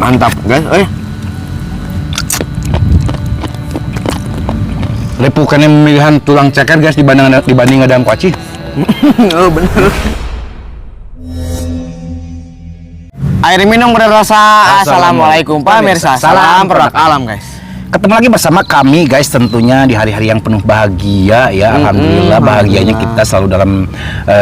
Mantap guys, Lepukannya pemilihan tulang ceker guys dibanding ada kuaci. Oh bener. Air minum berrasa. Assalamualaikum pemirsa. Salam produk alam guys. Ketemu lagi bersama kami guys, tentunya di hari-hari yang penuh bahagia ya. Alhamdulillah bahagianya kita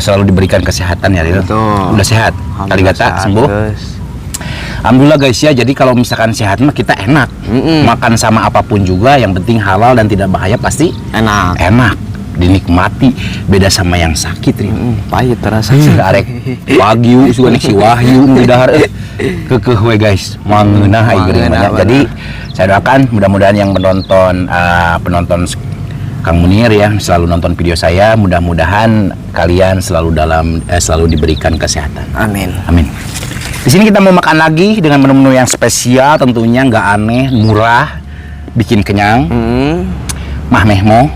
selalu diberikan kesehatan ya. Betul. Udah sehat, kali kata sembuh. Alhamdulillah guys ya. Jadi kalau misalkan sehat mah kita enak. Makan sama apapun juga yang penting halal dan tidak bahaya pasti enak. Dinikmati, beda sama yang sakit pahit terasa. Arek wagyu suka si wahyu ngedahar kekeh we guys mangeunah ai geuring. Jadi saya doakan mudah-mudahan yang penonton Kang Munir ya selalu nonton video saya, mudah-mudahan kalian selalu diberikan kesehatan. Amin. Di sini kita mau makan lagi dengan menu-menu yang spesial, tentunya nggak aneh, murah, bikin kenyang. Mahmehmo.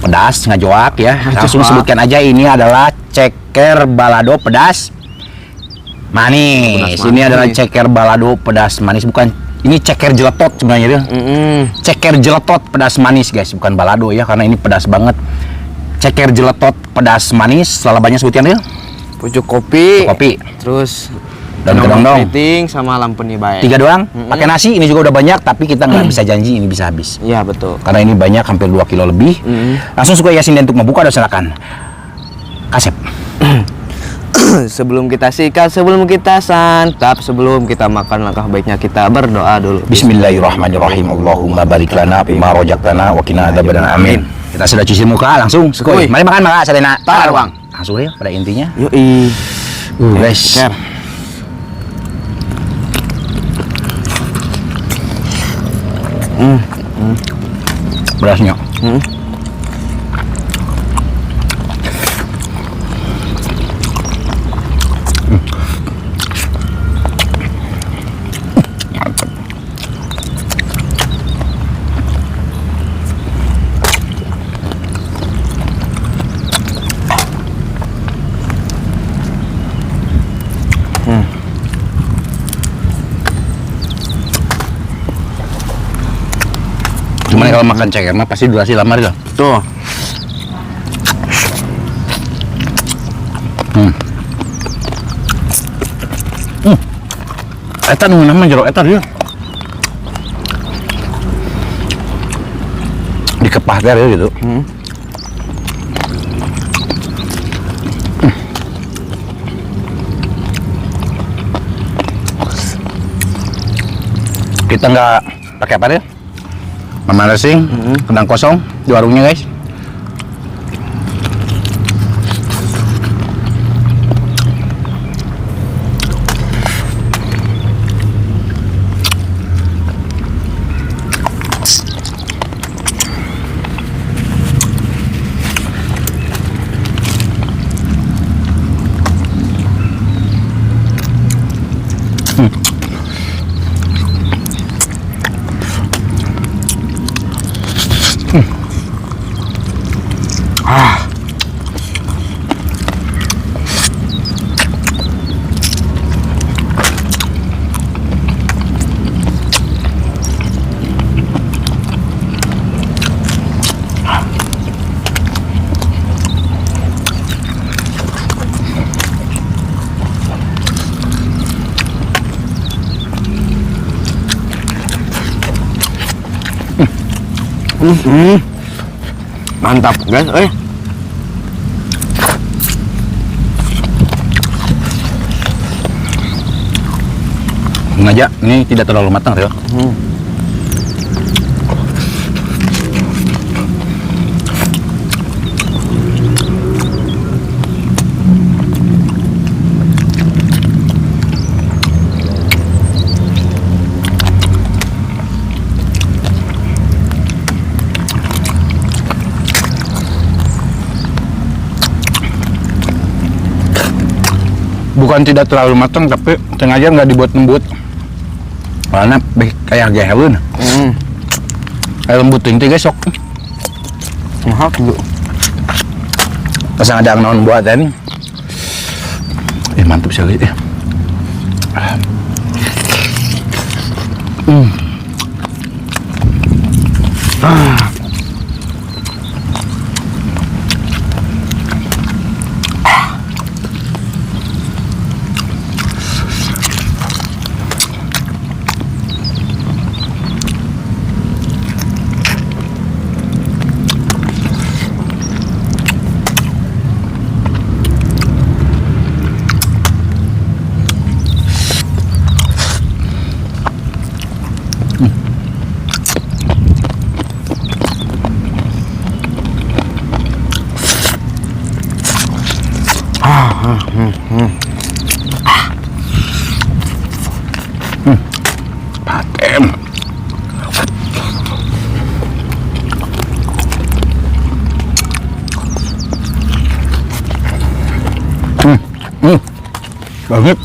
Pedas, ngajoak ya. Langsung sebutkan aja, ini adalah ceker balado pedas manis. Ini adalah ceker balado pedas manis, bukan ini ceker jeletot sebenarnya. Ceker jeletot pedas manis guys, bukan balado ya, karena ini pedas banget. Ceker jeletot pedas manis, selalabannya sebutkan ya. Pucuk kopi. Terus dan kedong-dong sama lampeni bae. 3 doang. Pakai nasi ini juga udah banyak, tapi kita nggak bisa janji ini bisa habis. Iya betul. Karena ini banyak, hampir 2 kilo lebih. Langsung suka Yasin dan untuk membuka, silakan. Kasep. Sebelum kita sikat, sebelum kita santap, sebelum kita makan, langkah baiknya kita berdoa dulu. Bismillahirrahmanirrahim. Allahumma barik lana fima rojaktana wa qina adzabannar. Amin. Kita sudah cuci muka, langsung sekoi. Mari makan sadena. Tarwang. Langsung ya pada intinya. Yoi. Guys. Berasnya. Cuman kalau makan ceker mah pasti durasi lama dia. Tuh. Eta nu nama jeruk eta dia. Dikepah teh gitu. Kita nggak pakai apa dia? Memancing, kentang kosong di warungnya guys. Mantap guys, Sengaja ini tidak terlalu matang ya. Bukan tidak terlalu matang, tapi sengaja nggak dibuat lembut. Karena kayak gehelun. Kayak lembut inti guys sok. Mahal juga. Pasang ada naon buatan. Mantap sekali ya. Patem. Banget.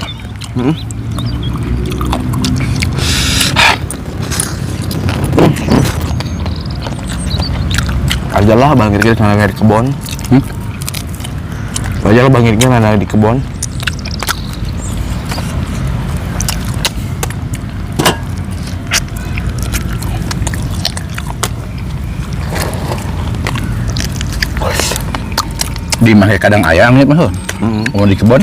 Ajalah Bang Irgil karena di kebon. Ajalah Bang Irgil karena di kebon. Di mah kadang ayam nih mah. Mau di kebon.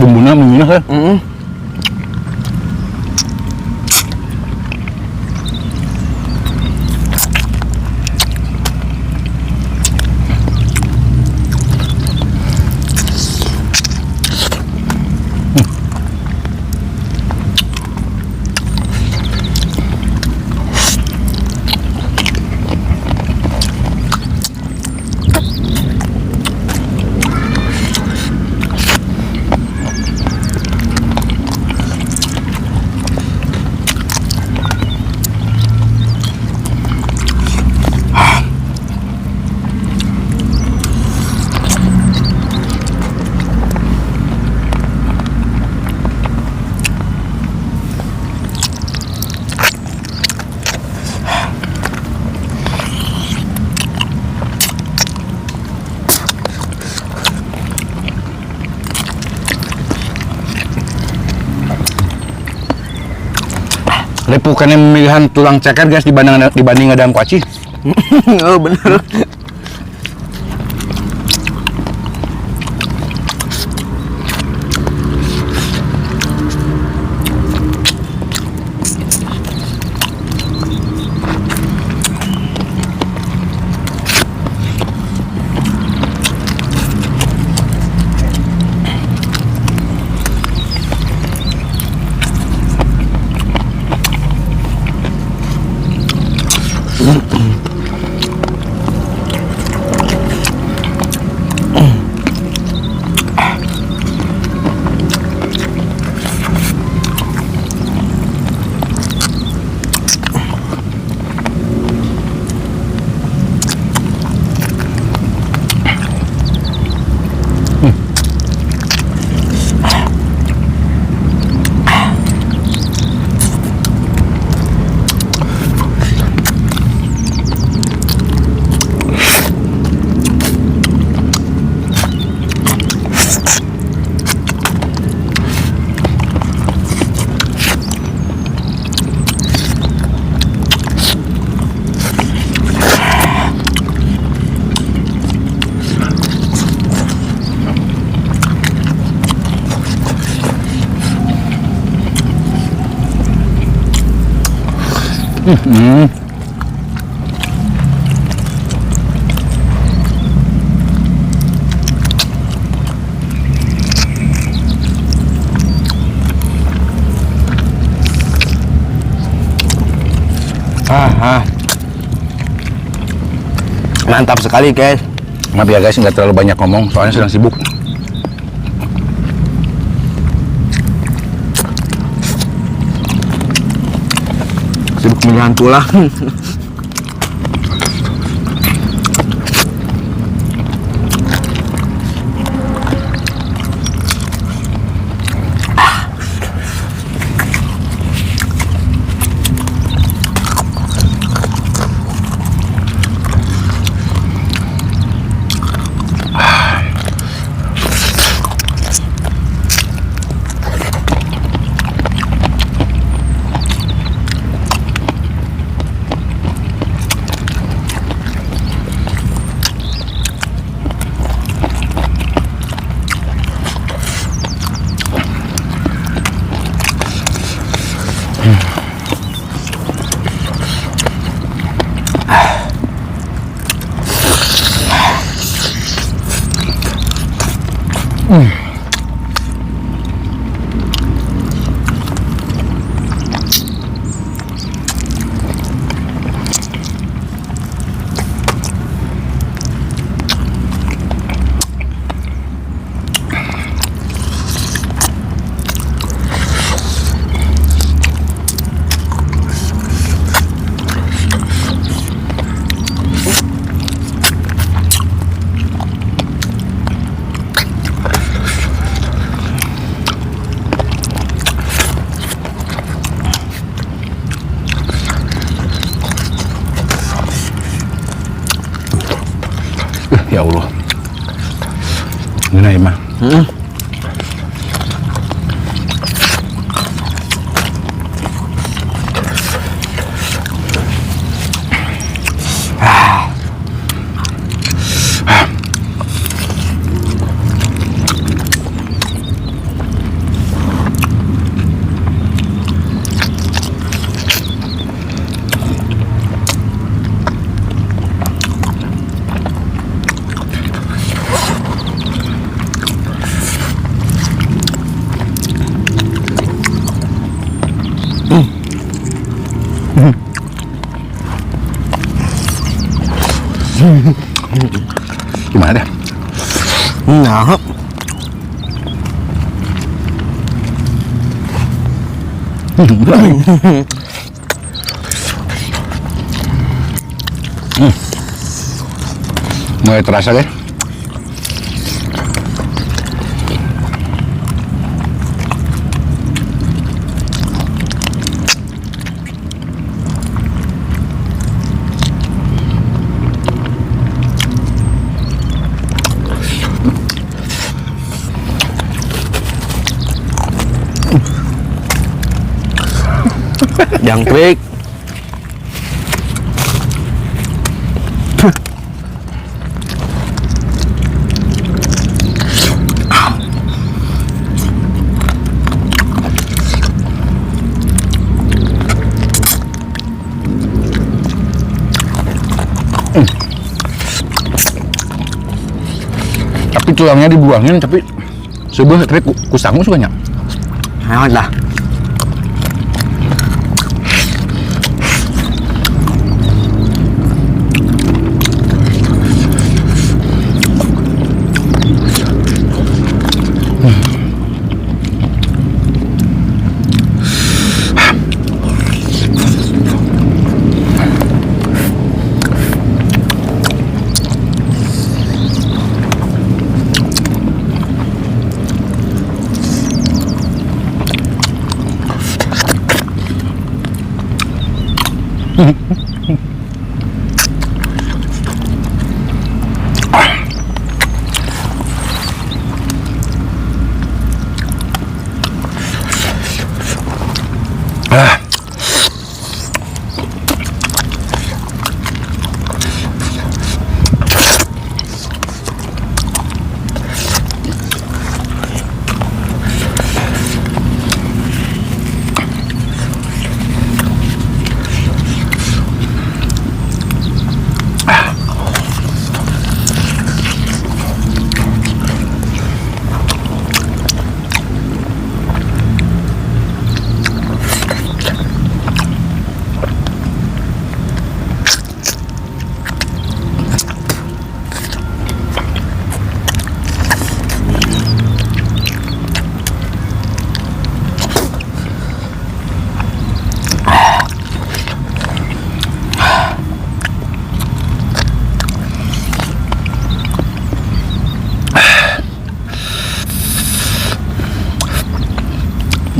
Bumbunya minyak ya. Lepukannya pemilihan tulang ceker guys dibanding ngadang kuaci. Oh bener. Mantap sekali guys. Maaf ya guys, nggak terlalu banyak ngomong, soalnya sedang sibuk. Sibuk pemilihan tulang. Ya Allah. Ini mah. Gimana dah? Nah, Mulai terasa deh. jangkrik. Tapi tulangnya dibuangin, tapi sebuah trik kusangu sukanya. Hangat lah.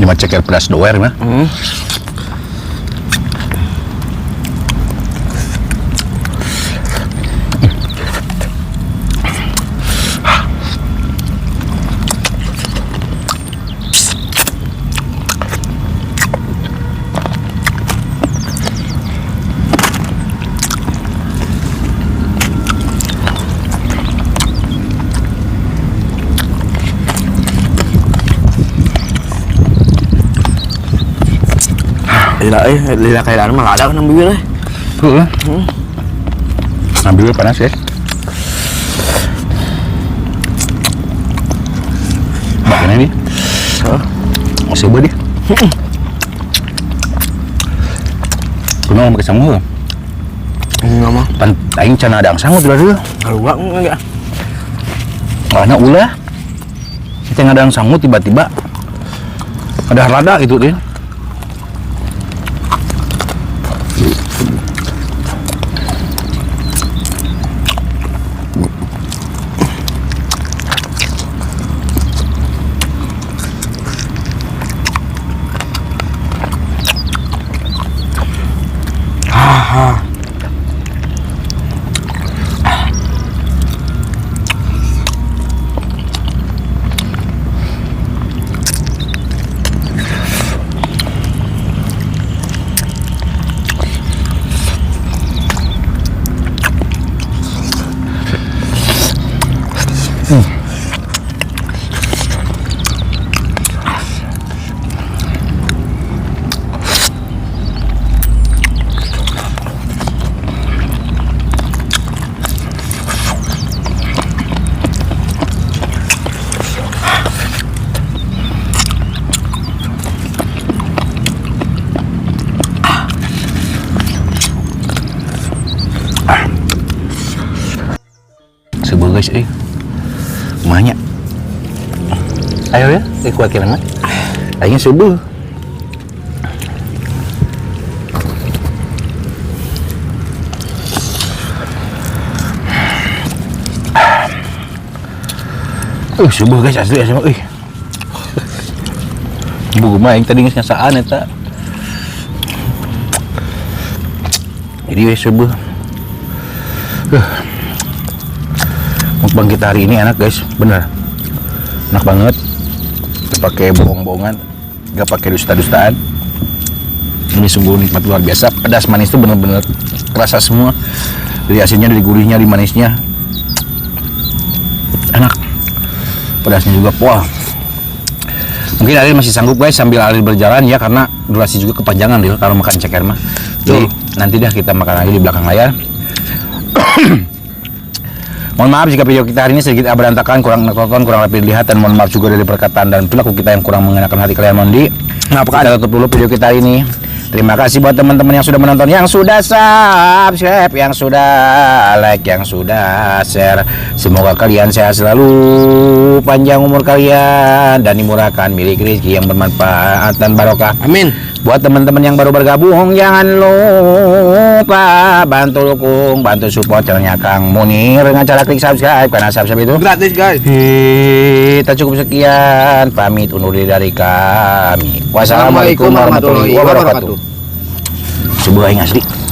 Ini mah ceker pedas doer mah. Lidah kayak mah ada kan ambil lah. Heeh. Ambil panas guys. Makan ini. Masih bodi. Kuno pakai sanggup. Enggak mah. Aing can ada sanggup dulu. Kalau enggak. Karena ulah. Kita ngadang sanggup tiba-tiba ada lada gitu dia. Sebuah guys, banyak. Ayo ya, kuat kira mah. Akhirnya subuh. Subuh guys, asli asli. Buku mah yang tadi ngasaan eta. Jadi subuh. Mukbang kita hari ini enak guys, bener enak banget. Gak pakai bohong-bohongan, gak pakai dusta-dustaan. Ini sungguh nikmat luar biasa. Pedas manis itu bener-bener kerasa semua. Dari asinnya, dari gurihnya, dari manisnya, enak. Pedasnya juga, wah. Mungkin Alil masih sanggup guys sambil Alil berjalan ya, karena durasi juga kepanjangan Lil kalau makan ceker mah. Jadi nanti dah kita makan lagi di belakang layar. Mohon maaf jika video kita hari ini sedikit berantakan, kurang nonton, kurang rapi dilihat, dan mohon maaf juga dari perkataan dan perilaku kita yang kurang mengenakan hati kalian. Mohon kita tutup dulu video kita hari ini. Terima kasih buat teman-teman yang sudah menonton, yang sudah subscribe, yang sudah like, yang sudah share. Semoga kalian sehat selalu, panjang umur kalian, dan dimurahkan milik rezeki yang bermanfaat dan barokah. Amin. Buat teman-teman yang baru bergabung, jangan lupa bantu dukung, bantu support channelnya Kang Munir dengan cara klik subscribe, karena subscribe itu Gratis guys. Kita cukup sekian, pamit undur diri dari kami. Wassalamualaikum warahmatullahi wabarakatuh. Sebuah yang asli.